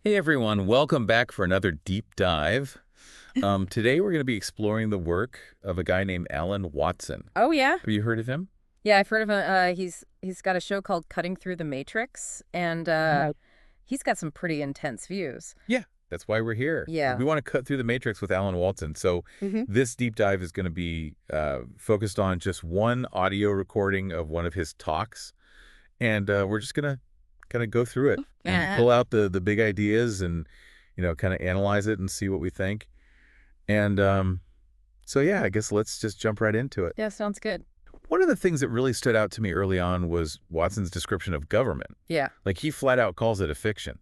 Hey everyone, welcome back for another deep dive. Today we're going to be exploring the work of a guy named Alan Watson. Oh yeah, Have you heard of him? yeah. I've heard of him. He's got a show called Cutting Through the Matrix, and he's got some pretty intense views. Yeah, that's why we're here. Yeah. We want to cut through the matrix with Alan Watson. So Hmm. this deep dive is going to be focused on just one audio recording of one of his talks, and we're just going to kind of go through it and pull out the big ideas and kind of analyze it and see what we think. And so yeah, I guess let's just jump right into it. Yeah, sounds good. One of the things that really stood out to me early on was Watson's description of government. Yeah. Like he flat out calls it a fiction.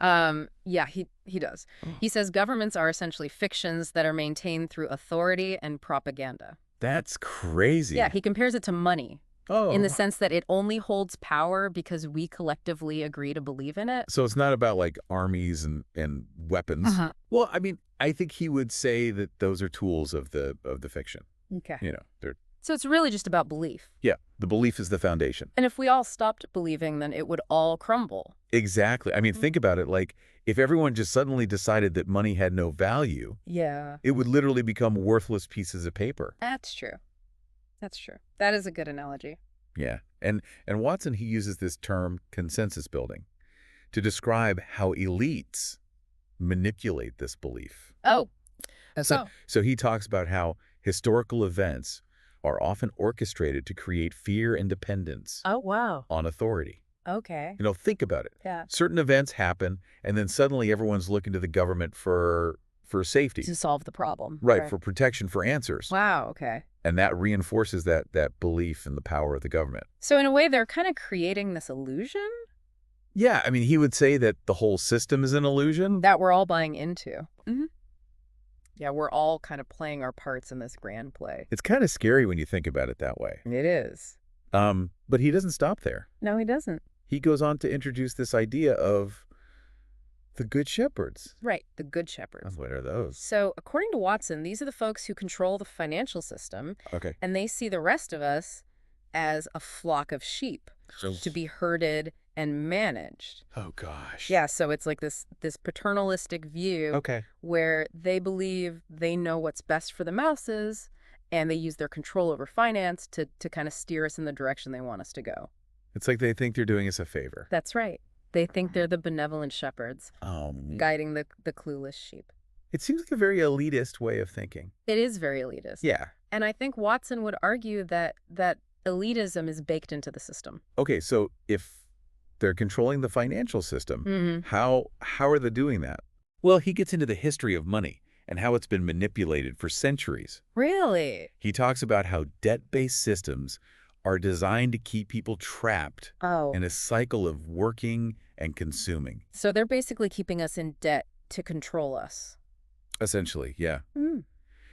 Yeah. He does. He says governments are essentially fictions that are maintained through authority and propaganda. That's crazy. Yeah. He compares it to money in the Oh, sense that it only holds power because we collectively agree to believe in it. so it's not about like armies and weapons. Well, I mean, I think he would say that those are tools of the fiction. Okay. They're So it's really just about belief. yeah, the belief is the foundation. And if we all stopped believing, then it would all crumble. Exactly. I mean, think about it. Like if everyone just suddenly decided that money had no value, Yeah. it would literally become worthless pieces of paper. That's true. That's true. That is a good analogy. Yeah. And Watson, he uses this term consensus building to describe how elites manipulate this belief. Oh, So he talks about how historical events are often orchestrated to create fear and dependence Oh, wow. on authority. Okay. Think about it. Yeah. Certain events happen, and then suddenly everyone's looking to the government for safety. To solve the problem. Right, for protection, for answers. Wow, okay. And that reinforces that belief in the power of the government. So in a way, they're kind of creating this illusion Yeah, I mean, he would say that the whole system is an illusion. that we're all buying into. Yeah, we're all kind of playing our parts in this grand play. It's kind of scary when you think about it that way. It is. But he doesn't stop there. No, he doesn't. He goes on to introduce this idea of the good shepherds. Right, the good shepherds. What are those? So according to Watson, these are the folks who control the financial system, Okay. and they see the rest of us as a flock of sheep to be herded and managed. Oh, gosh. Yeah, so it's like this paternalistic view Okay. where they believe they know what's best for the masses, and they use their control over finance to kind of steer us in the direction they want us to go. It's like they think they're doing us a favor. That's right. They think they're the benevolent shepherds guiding the clueless sheep. It seems like a very elitist way of thinking. It is very elitist. Yeah. And I think Watson would argue that elitism is baked into the system. Okay, so if they're controlling the financial system, how are they doing that? Well, he gets into the history of money and how it's been manipulated for centuries. Really? He talks about how debt-based systems are designed to keep people trapped Oh. in a cycle of working and consuming. So they're basically keeping us in debt to control us. Essentially, yeah. Mm.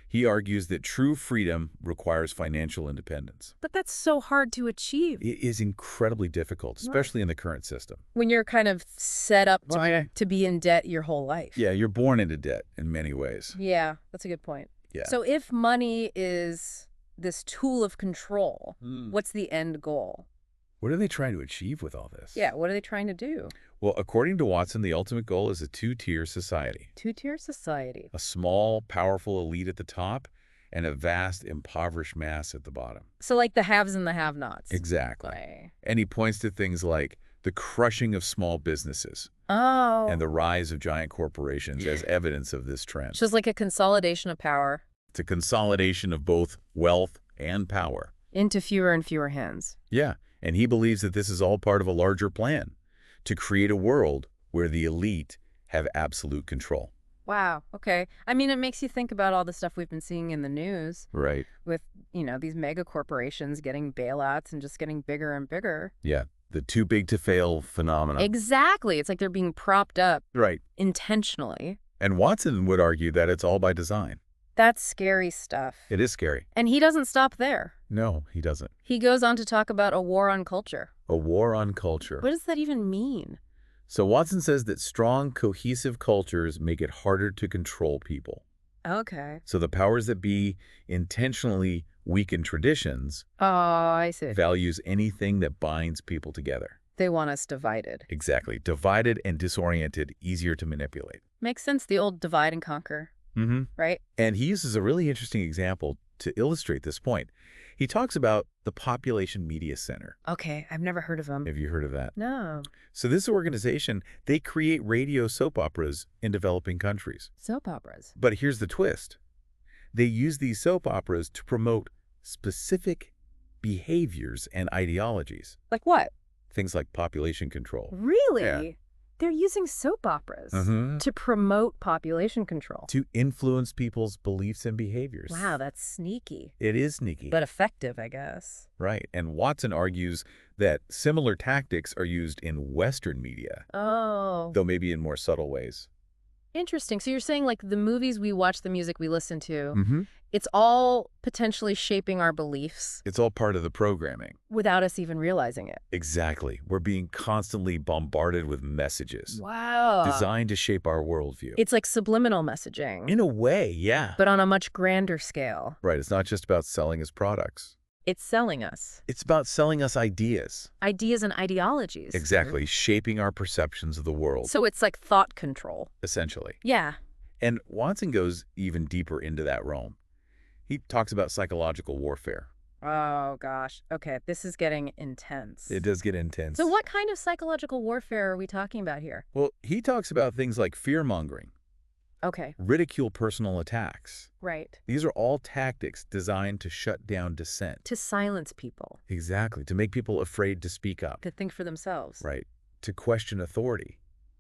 He argues that true freedom requires financial independence. But that's so hard to achieve It is incredibly difficult, especially in the current system. when you're kind of set up Well, yeah. to be in debt your whole life. Yeah, you're born into debt in many ways. Yeah, that's a good point. Yeah. So if money is this tool of control, what's the end goal? What are they trying to achieve with all this? Yeah, what are they trying to do? Well, according to Watson, the ultimate goal is a two-tier society. Two-tier society. A small, powerful elite at the top and a vast, impoverished mass at the bottom. So like the haves and the have-nots. Exactly. Right. And he points to things like the crushing of small businesses Oh. and the rise of giant corporations as evidence of this trend. So it's like a consolidation of power It's a consolidation of both wealth and power. into fewer and fewer hands. Yeah, and he believes that this is all part of a larger plan to create a world where the elite have absolute control. Wow. Okay. I mean, it makes you think about all the stuff we've been seeing in the news Right. with, these mega corporations getting bailouts and just getting bigger and bigger. Yeah, the too big to fail phenomenon. Exactly. It's like they're being propped up Right. intentionally. And Watson would argue that it's all by design. That's scary stuff. It is scary. And he doesn't stop there. No, he doesn't. He goes on to talk about a war on culture. A war on culture. What does that even mean? So Watson says that strong, cohesive cultures make it harder to control people. Okay. So the powers that be intentionally weaken traditions, Oh, I see. values anything that binds people together. They want us divided. Exactly. Divided and disoriented, easier to manipulate. Makes sense, the old divide and conquer, Mm-hmm. right? And he uses a really interesting example to illustrate this point. He talks about the Population Media Center. Okay, I've never heard of them. Have you heard of that? No. So this organization, they create radio soap operas in developing countries. Soap operas. But here's the twist. They use these soap operas to promote specific behaviors and ideologies. Like what? Things like population control. Really? Yeah. They're using soap operas to promote population control. To influence people's beliefs and behaviors. Wow, that's sneaky. It is sneaky. But effective, I guess. Right. And Watson argues that similar tactics are used in Western media, Oh. though maybe in more subtle ways. Interesting. So you're saying like the movies we watch, the music we listen to, Mm-hmm. it's all potentially shaping our beliefs It's all part of the programming. without us even realizing it. Exactly. We're being constantly bombarded with messages Wow. designed to shape our worldview. It's like subliminal messaging, In a way, yeah. but on a much grander scale. Right. It's not just about selling us products. It's selling us It's about selling us ideas. ideas and ideologies. Exactly. Shaping our perceptions of the world, So it's like thought control. essentially. Yeah. And Watson goes even deeper into that realm. He talks about psychological warfare. Oh, gosh. Okay, this is getting intense. It does get intense. So what kind of psychological warfare are we talking about here? Well, he talks about things like fear-mongering, Okay, ridicule personal attacks. right. These are all tactics designed to shut down dissent. To silence people, Exactly. To make people afraid to speak up. to think for themselves. Right. To question authority.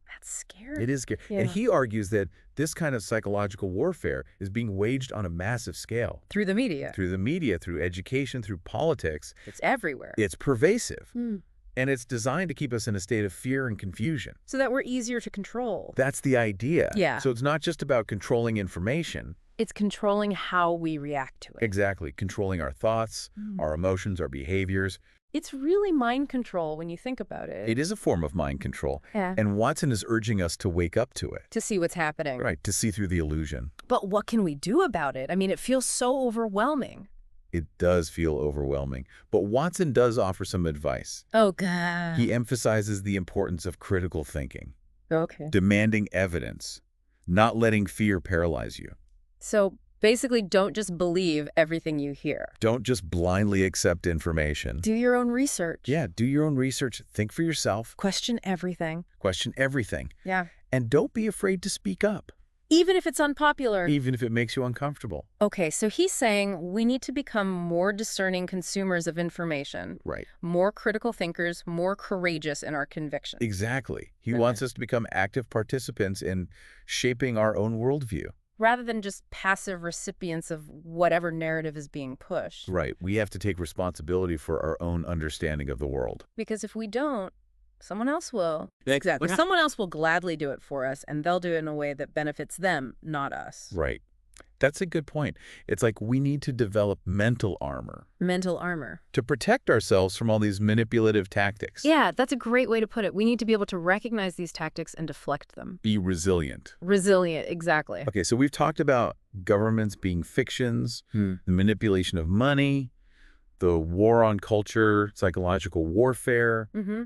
That's scary. It is scary. Yeah. And he argues that this kind of psychological warfare is being waged on a massive scale. Through the media. Through the media, through education, through politics. It's everywhere. It's pervasive. Hmm. And it's designed to keep us in a state of fear and confusion. So that we're easier to control. That's the idea. Yeah. So it's not just about controlling information. It's controlling how we react to it. Exactly. Controlling our thoughts, our emotions, our behaviors. It's really mind control when you think about it. It is a form of mind control. Yeah. And Watson is urging us to wake up to it. To see what's happening. Right. To see through the illusion. But what can we do about it? I mean, it feels so overwhelming. It does feel overwhelming. But Watson does offer some advice. Oh, God. He emphasizes the importance of critical thinking, Okay. demanding evidence, not letting fear paralyze you. So basically, don't just believe everything you hear. Don't just blindly accept information. Do your own research. Yeah, do your own research. Think for yourself. Question everything. Question everything. Yeah. And don't be afraid to speak up, Even if it's unpopular. even if it makes you uncomfortable. Okay, so he's saying we need to become more discerning consumers of information, Right. more critical thinkers, more courageous in our convictions. Exactly. He Okay. wants us to become active participants in shaping our own worldview. Rather than just passive recipients of whatever narrative is being pushed. Right. We have to take responsibility for our own understanding of the world. Because if we don't, someone else will. Exactly. Someone else will gladly do it for us, and they'll do it in a way that benefits them, not us. Right. That's a good point. It's like we need to develop mental armor Mental armor. to protect ourselves from all these manipulative tactics. Yeah, that's a great way to put it. We need to be able to recognize these tactics and deflect them. Be resilient. Resilient, exactly. Okay, so we've talked about governments being fictions, the manipulation of money, the war on culture, psychological warfare. Mm-hmm.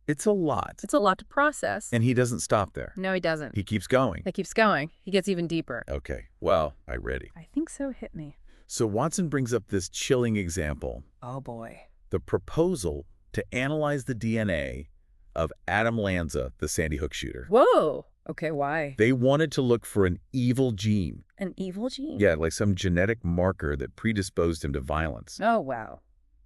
It's a lot. It's a lot to process. And he doesn't stop there. No, he doesn't. He keeps going. It keeps going. He gets even deeper. Okay, well, I'm ready. I think so. Hit me. So Watson brings up this chilling example, Oh, boy. the proposal to analyze the DNA of Adam Lanza, the Sandy Hook shooter. Whoa. Okay, why? They wanted to look for an evil gene. An evil gene? Yeah, like some genetic marker that predisposed him to violence. Oh, wow.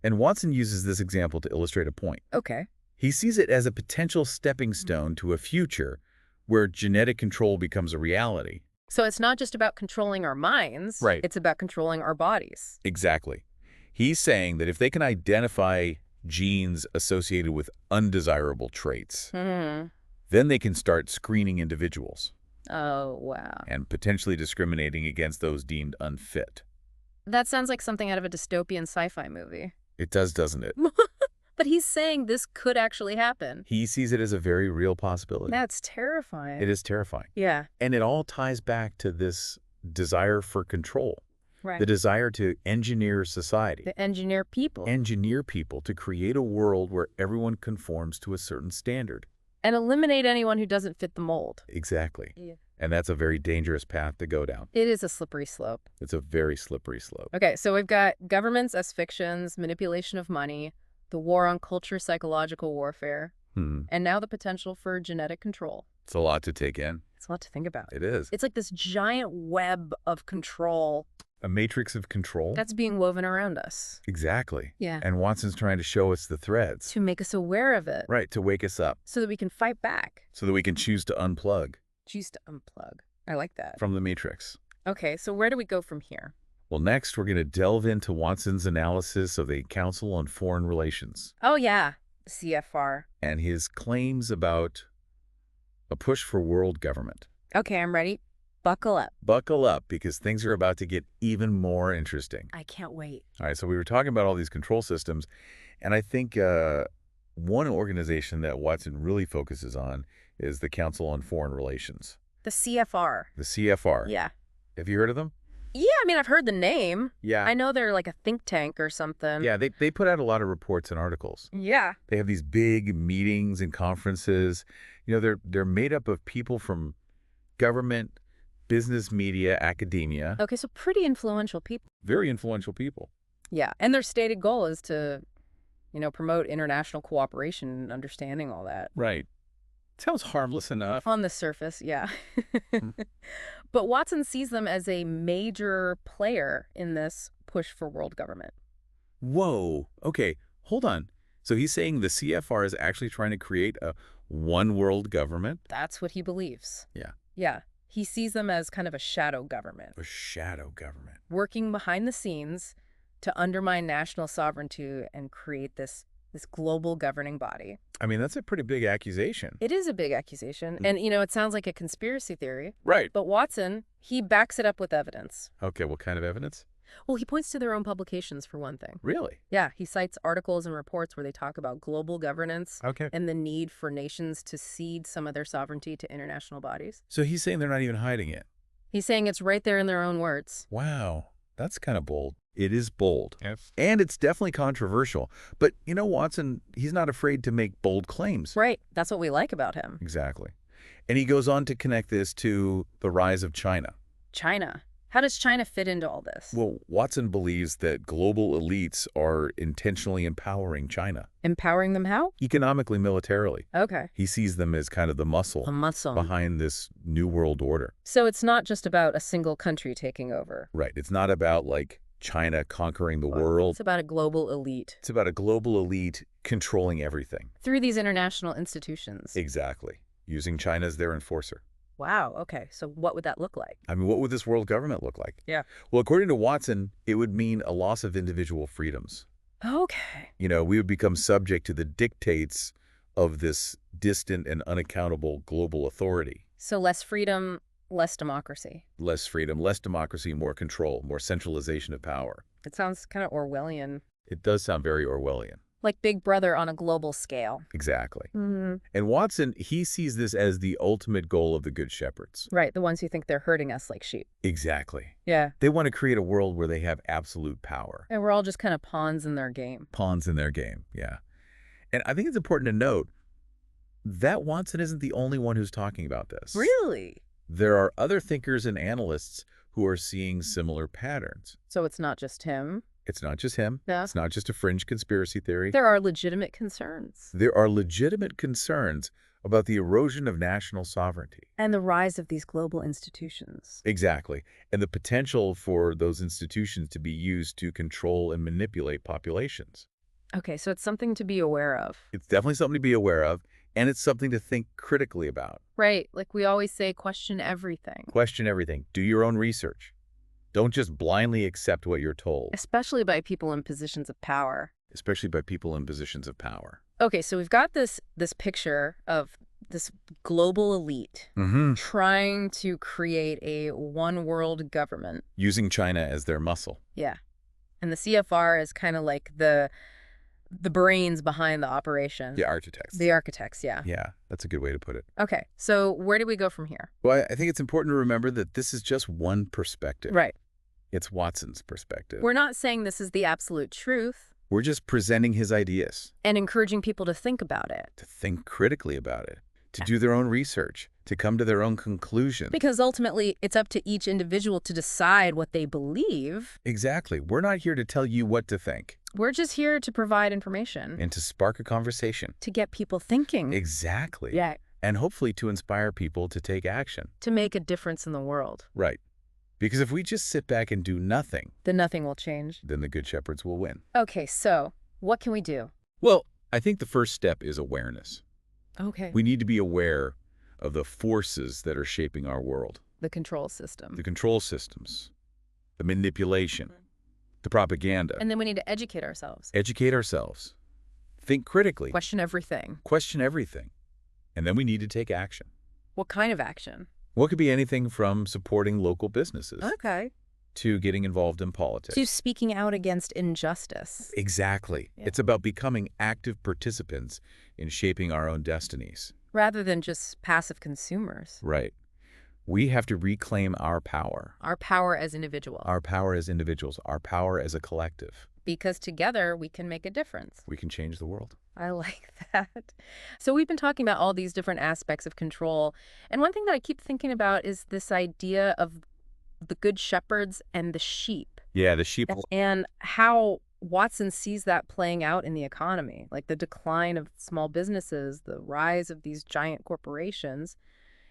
And Watson uses this example to illustrate a point. Okay. He sees it as a potential stepping stone to a future where genetic control becomes a reality. So it's not just about controlling our minds. Right. It's about controlling our bodies. Exactly. He's saying that if they can identify genes associated with undesirable traits, Hmm. then they can start screening individuals Oh, wow. and potentially discriminating against those deemed unfit. That sounds like something out of a dystopian sci-fi movie. It does, doesn't it? But he's saying this could actually happen. He sees it as a very real possibility. That's terrifying. It is terrifying. Yeah. And it all ties back to this desire for control. Right. The desire to engineer society. To engineer people. Engineer people to create a world where everyone conforms to a certain standard. And eliminate anyone who doesn't fit the mold. Exactly. Yeah. And that's a very dangerous path to go down. It is a slippery slope. It's a very slippery slope. Okay, so we've got governments as fictions, manipulation of money, the war on culture, psychological warfare, and now the potential for genetic control. It's a lot to take in. It's a lot to think about. It is. It's like this giant web of control. A matrix of control? That's being woven around us. Exactly. Yeah. And Watson's trying to show us the threads. To make us aware of it. Right, to wake us up. So that we can fight back. So that we can choose to unplug. Choose to unplug. I like that. From the matrix. Okay, so where do we go from here? Well, next we're going to delve into Watson's analysis of the Council on Foreign Relations. Oh, yeah. CFR. And his claims about a push for world government. Okay, I'm ready. Buckle up. Buckle up, because things are about to get even more interesting. I can't wait. All right, so we were talking about all these control systems, and I think one organization that Watson really focuses on is the Council on Foreign Relations. The CFR. The CFR. Yeah. Have you heard of them? Yeah, I mean, I've heard the name. Yeah. I know they're like a think tank or something. Yeah, they put out a lot of reports and articles. Yeah. They have these big meetings and conferences. You know, they're made up of people from government, business, media, academia. Okay, so pretty influential people. Very influential people. Yeah, and their stated goal is to, promote international cooperation and understanding all that. Right. Sounds harmless enough. On the surface, yeah. Hmm. But Watson sees them as a major player in this push for world government. Whoa. Okay, hold on. So he's saying the CFR is actually trying to create a one world government? That's what he believes. Yeah. Yeah. He sees them as kind of a shadow government. A shadow government. Working behind the scenes to undermine national sovereignty and create this global governing body. I mean, that's a pretty big accusation. It is a big accusation. And, it sounds like a conspiracy theory. Right. But Watson, he backs it up with evidence. Okay, what kind of evidence? Well, he points to their own publications, for one thing. Really? Yeah, he cites articles and reports where they talk about global governance Okay. and the need for nations to cede some of their sovereignty to international bodies. So he's saying they're not even hiding it. He's saying it's right there in their own words. Wow, that's kind of bold. It is bold. Yes. And it's definitely controversial. But, Watson, he's not afraid to make bold claims. Right. That's what we like about him. Exactly. And he goes on to connect this to the rise of China. China. How does China fit into all this? Well, Watson believes that global elites are intentionally empowering China. Empowering them how? Economically, militarily. Okay. He sees them as kind of the muscle A muscle. behind this new world order. So it's not just about a single country taking over. Right. It's not about, like, China conquering the world. It's about a global elite. It's about a global elite controlling everything. Through these international institutions. Exactly. Using China as their enforcer. Wow. Okay. So what would that look like? I mean, what would this world government look like? Yeah. Well, according to Watson, it would mean a loss of individual freedoms. Okay. We would become subject to the dictates of this distant and unaccountable global authority. So less freedom, less democracy. Less freedom, less democracy, more control, more centralization of power. It sounds kind of Orwellian. It does sound very Orwellian. Like Big Brother on a global scale. Exactly. Mm-hmm. And Watson, he sees this as the ultimate goal of the Good Shepherds. Right. The ones who think they're hurting us like sheep. Exactly. Yeah. They want to create a world where they have absolute power. And we're all just kind of pawns in their game. Pawns in their game, yeah. And I think it's important to note that Watson isn't the only one who's talking about this. Really? There are other thinkers and analysts who are seeing similar patterns. So it's not just him? It's not just him. Yeah. It's not just a fringe conspiracy theory. There are legitimate concerns. There are legitimate concerns about the erosion of national sovereignty. And the rise of these global institutions. Exactly. And the potential for those institutions to be used to control and manipulate populations. Okay, so it's something to be aware of. It's definitely something to be aware of, and it's something to think critically about. Right. Like we always say, question everything. Question everything. Do your own research. Don't just blindly accept what you're told. Especially by people in positions of power. Especially by people in positions of power. Okay, so we've got this picture of this global elite trying to create a one world government. Using China as their muscle. Yeah. And the CFR is kind of like the brains behind the operation. The architects. The architects, yeah. Yeah, that's a good way to put it. Okay, so where do we go from here? Well, I think it's important to remember that this is just one perspective. Right. It's Watson's perspective. We're not saying this is the absolute truth. We're just presenting his ideas. And encouraging people to think about it. To think critically about it. To do their own research. To come to their own conclusions. Because ultimately, it's up to each individual to decide what they believe. Exactly. We're not here to tell you what to think. We're just here to provide information. And to spark a conversation. To get people thinking. Exactly. Yeah. And hopefully to inspire people to take action. To make a difference in the world. Right. Because if we just sit back and do nothing, then nothing will change. Then the good shepherds will win. Okay, so what can we do? Well, I think the first step is awareness. Okay. We need to be aware of the forces that are shaping our world. The control system. The control systems, the manipulation, the propaganda. And then we need to educate ourselves. Educate ourselves. Think critically. Question everything. Question everything. And then we need to take action. What kind of action? What could be anything from supporting local businesses Okay. to getting involved in politics. To speaking out against injustice. Exactly. Yeah. It's about becoming active participants in shaping our own destinies. Rather than just passive consumers. Right. We have to reclaim our power. Our power as individuals. Our power as individuals. Our power as a collective. Because together we can make a difference. We can change the world. I like that. So we've been talking about all these different aspects of control. And one thing that I keep thinking about is this idea of the good shepherds and the sheep. Yeah, the sheep. And how Watson sees that playing out in the economy, like the decline of small businesses, the rise of these giant corporations.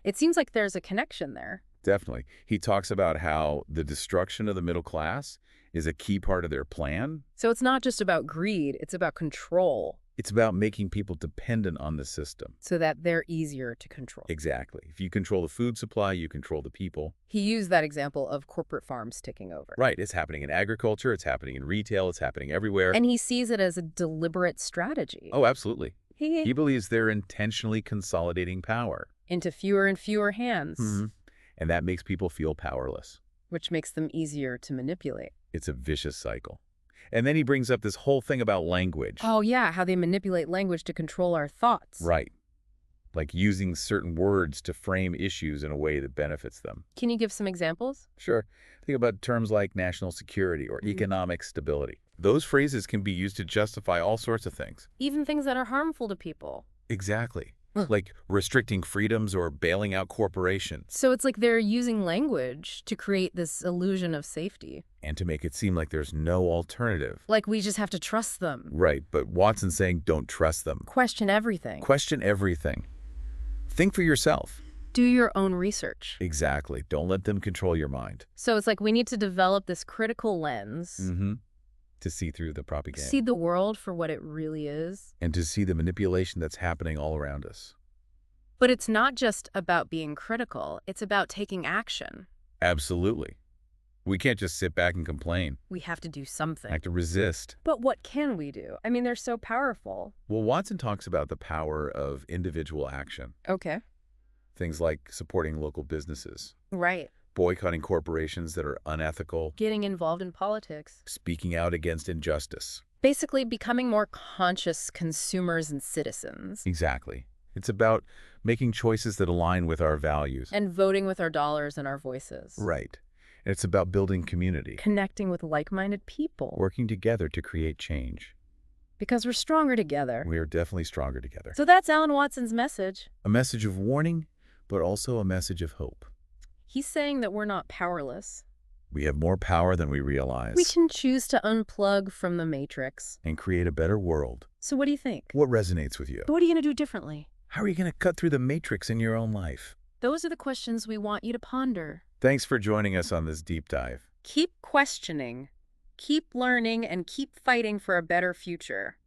It seems like there's a connection there. Definitely. He talks about how the destruction of the middle class is a key part of their plan. So it's not just about greed, it's about control. It's about making people dependent on the system. So that they're easier to control. Exactly. If you control the food supply, you control the people. He used that example of corporate farms taking over. Right. It's happening in agriculture. It's happening in retail. It's happening everywhere. And he sees it as a deliberate strategy. Oh, absolutely. He believes they're intentionally consolidating power. Into fewer and fewer hands. Mm-hmm. And that makes people feel powerless. Which makes them easier to manipulate. It's a vicious cycle. And then he brings up this whole thing about language. Oh, yeah, how they manipulate language to control our thoughts. Right. Like using certain words to frame issues in a way that benefits them. Can you give some examples? Sure. Think about terms like national security or economic stability. Those phrases can be used to justify all sorts of things. Even things that are harmful to people. Exactly. Like restricting freedoms or bailing out corporations. So it's like they're using language to create this illusion of safety. And to make it seem like there's no alternative. Like we just have to trust them. Right, but Watson's saying don't trust them. Question everything. Question everything. Think for yourself. Do your own research. Exactly. Don't let them control your mind. So it's like we need to develop this critical lens. Mm-hmm. To see through the propaganda. See the world for what it really is. And to see the manipulation that's happening all around us. But it's not just about being critical. It's about taking action. Absolutely. We can't just sit back and complain. We have to do something. Have to resist. But what can we do? I mean, they're so powerful. Well, Watson talks about the power of individual action. Okay. Things like supporting local businesses. Right. Boycotting corporations that are unethical. Getting involved in politics. Speaking out against injustice. Basically becoming more conscious consumers and citizens. Exactly. It's about making choices that align with our values. And voting with our dollars and our voices. Right. And it's about building community. Connecting with like-minded people. Working together to create change. Because we're stronger together. We are definitely stronger together. So that's Alan Watson's message. A message of warning, but also a message of hope. He's saying that we're not powerless. We have more power than we realize. We can choose to unplug from the matrix. And create a better world. So what do you think? What resonates with you? What are you going to do differently? How are you going to cut through the matrix in your own life? Those are the questions we want you to ponder. Thanks for joining us on this deep dive. Keep questioning, keep learning, and keep fighting for a better future.